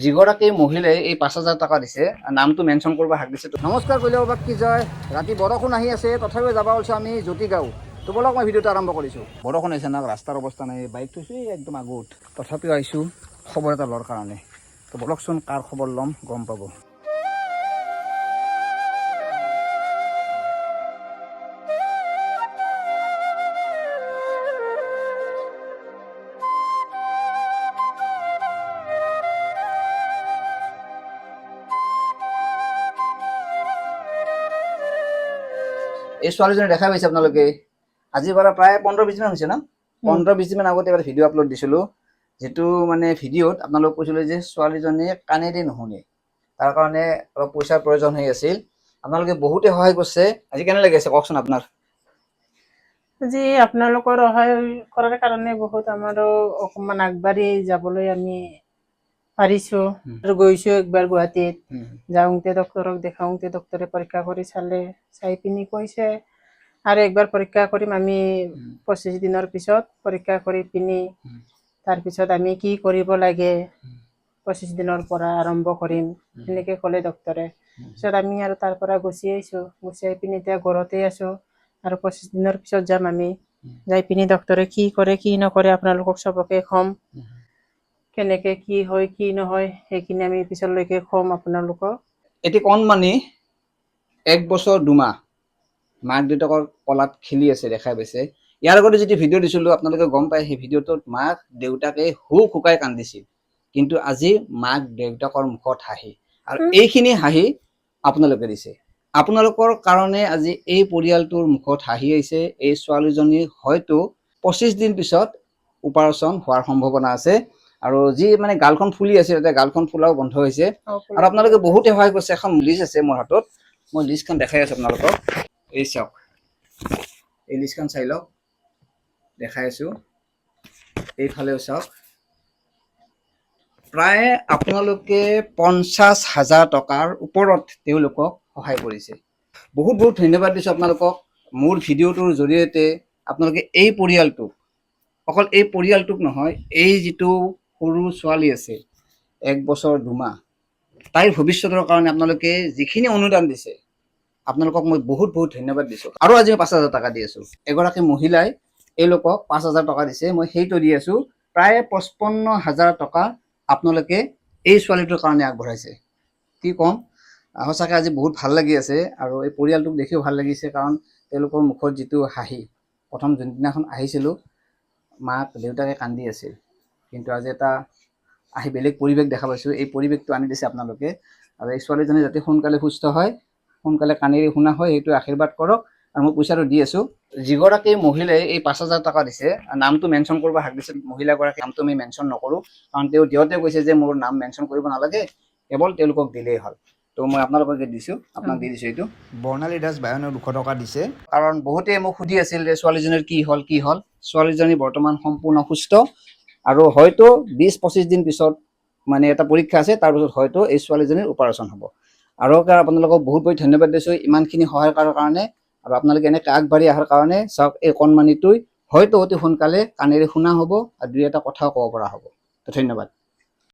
যিগৰাকী মহিলাই এই ৫,০০০ টকা দিছে নামটো মেনশ্যন কৰিব হাক দিছে। নমস্কাৰ কৰিলেও বা কি যায়, ৰাতি বৰষুণ আহি আছে, তথাপিও যাব ওলাইছোঁ আমি জ্যোতি গাঁও। তো বলক মই ভিডিঅ'টো আৰম্ভ কৰিছোঁ। বৰষুণ আহিছে না, ৰাস্তাৰ অৱস্থা নাই, বাইক থৈছোঁ একদম আগত, তথাপিও আহিছোঁ খবৰ এটা লোৱাৰ কাৰণে। তো বলকচোন কাৰ খবৰ ল'ম গম পাব। এই ছোৱালীজনী দেখা পাইছে আপোনালোকে, আজিৰ পৰা প্ৰায় ১৫-২০ দিন হৈছে ন, ১৫-২০ দিন আগতে এবাৰ ভিডিঅ' আপলোড দিছিলোঁ, যিটো মানে ভিডিঅ'ত আপোনালোক কৈছিলোঁ যে ছোৱালীজনীয়ে কাণেদি নুশুনে, তাৰ কাৰণে অলপ পইচাৰ প্ৰয়োজন হৈ আছিল। আপোনালোকে বহুতে সহায় কৰিছে। আজি কেনে লাগি আছে কওকচোন আপোনাৰ? আজি আপোনালোকৰ সহায় কৰাৰ কাৰণে বহুত আমাৰো অকণমান আগবাঢ়ি যাবলৈ আমি পাৰিছোঁ আৰু গৈছোঁ একবাৰ গুৱাহাটীত। যাওঁতে ডক্তৰক দেখাওঁতে ডক্তৰে পৰীক্ষা কৰি চাই পিনি কৈছে আৰু একবাৰ পৰীক্ষা কৰিম আমি ২৫ দিনৰ পিছত পৰীক্ষা কৰি পিনি তাৰপিছত আমি কি কৰিব লাগে ২৫ দিনৰ পৰা আৰম্ভ কৰিম সেনেকৈ ক'লে ডক্তৰে। পিছত আমি আৰু তাৰ পৰা গুচি আহিছোঁ, গুচি আহি পিনি এতিয়া ঘৰতে আছোঁ আৰু ২৫ দিনৰ পিছত যাম আমি। যাই পিনি ডক্তৰে কি কৰে কি নকৰে আপোনালোকক চবকে ক'ম, কেনেকৈ কি হয় কি নহয় সেইখিনি আমি পিছলৈকে ক'ম আপোনালোকক। এটি কণমানি ১ বছৰ ২ মাহ মাক দেউতাকৰ কলাত খেলি আছে দেখা পাইছে। ইয়াৰ আগতে যিটো ভিডিঅ' দিছিলোঁ আপোনালোকে গম পায়, সেই ভিডিঅ'টোত মাক দেউতাকে হুক হুকাই কান্দিছিল, কিন্তু আজি মাক দেউতাকৰ মুখত হাঁহি, আৰু এইখিনি হাঁহি আপোনালোকে দিছে। আপোনালোকৰ কাৰণে আজি এই পৰিয়ালটোৰ মুখত হাঁহি আহিছে। এই ছোৱালীজনী হয়তো ২৫ দিন পিছত অপাৰেশ্যন হোৱাৰ সম্ভাৱনা আছে, আৰু যি মানে গালখন ফুলি আছে তাতে গালখন ফুলাও বন্ধ হৈছে। আৰু আপোনালোকে বহুতে সহায় কৰিছে। এখন লিষ্ট আছে মোৰ হাতত, মই লিষ্টখন দেখাই আছোঁ আপোনালোকক। এই চাওক, এই লিষ্টখন চাই লওক, দেখাই আছোঁ। এইফালেও চাওক, প্ৰায় আপোনালোকে ৫০,০০০ টকাৰ ওপৰত তেওঁলোকক সহায় কৰিছে। বহুত বহুত ধন্যবাদ দিছোঁ আপোনালোকক। মোৰ ভিডিঅ'টোৰ জৰিয়তে আপোনালোকে এই পৰিয়ালটোক, অকল এই পৰিয়ালটোক নহয়, এই যিটো সৰু ছোৱালী আছে ১ বছৰ ২ মাহ, তাইৰ ভৱিষ্যতৰ কাৰণে আপোনালোকে যিখিনি অনুদান দিছে আপোনালোকক মই বহুত বহুত ধন্যবাদ দিছোঁ। আৰু আজি মই ৫,০০০ টকা দি আছোঁ। এগৰাকী মহিলাই এওঁলোকক ৫,০০০ টকা দিছে, মই সেইটো দি আছোঁ। প্ৰায় ৫৫,০০০ টকা আপোনালোকে এই ছোৱালীটোৰ কাৰণে আগবঢ়াইছে। কি ক'ম, সঁচাকৈ আজি বহুত ভাল লাগি আছে, আৰু এই পৰিয়ালটোক দেখিও ভাল লাগিছে, কাৰণ তেওঁলোকৰ মুখত যিটো হাঁহি, প্ৰথম যোনদিনাখন আহিছিলোঁ মাক দেউতাকে কান্দি আছিল, কিন্তু আজি এটা আহি বেলেগ পৰিৱেশ দেখা পাইছোঁ। এই পৰিৱেশটো আনি দিছে আপোনালোকে, আৰু এই ছোৱালীজনী যাতে সোনকালে সুস্থ হয়, সোনকালে কাণেৰে শুনা হয়, সেইটো আশীৰ্বাদ কৰক। আৰু মই পইচাটো দি আছোঁ। যিগৰাকী মহিলাই এই ৫,০০০ টকা দিছে নামটো মেনশ্যন কৰিব হাক দিছে, মহিলাগৰাকীৰ নামটো আমি মেনশ্যন নকৰোঁ, কাৰণ তেওঁ দিওঁতে কৈছে যে মোৰ নাম মেনশ্যন কৰিব নালাগে, কেৱল তেওঁলোকক দিলেই হ'ল। তো মই আপোনালোককে দিছোঁ, আপোনাক দি দিছোঁ। এইটো বৰ্ণালী দাস ৫২,২০০ টকা দিছে। কাৰণ বহুতে মোক সুধি আছিল যে ছোৱালীজনীৰ কি হ'ল কি হ'ল। ছোৱালীজনী বৰ্তমান সম্পূৰ্ণ সুস্থ, আৰু হয়তো ২০-২৫ দিন পিছত মানে এটা পৰীক্ষা আছে, তাৰপিছত হয়তো এই ছোৱালীজনীৰ অপাৰেশ্যন হ'ব। আৰু আপোনালোকক বহুত বহুত ধন্যবাদ দিছোঁ ইমানখিনি সহায় কৰাৰ কাৰণে, আৰু আপোনালোকে এনেকৈ আগবাঢ়ি অহাৰ কাৰণে। চাওক, এই কণমানিটোই হয়তো অতি সোনকালে কাণেৰে শুনা হ'ব আৰু দুই এটা কথাও ক'ব পৰা হ'ব। তো ধন্যবাদ।